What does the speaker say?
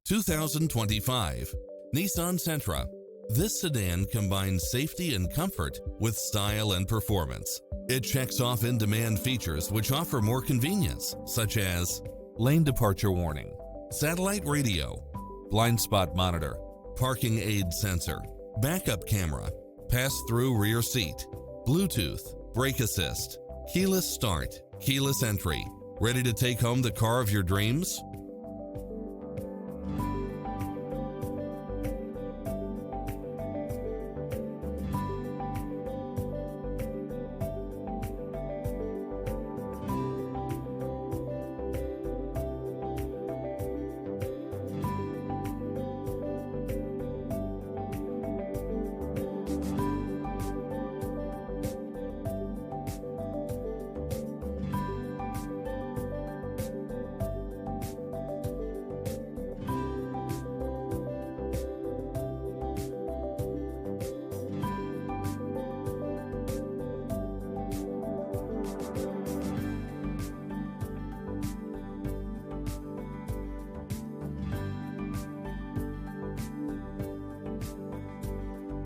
2025 Nissan Sentra. This sedan combines safety and comfort with style and performance. It checks off in-demand features which offer more convenience, such as lane departure warning, satellite radio, blind spot monitor, parking aid sensor, backup camera, pass-through rear seat, Bluetooth, brake assist, keyless start, keyless entry. Ready to take home the car of your dreams?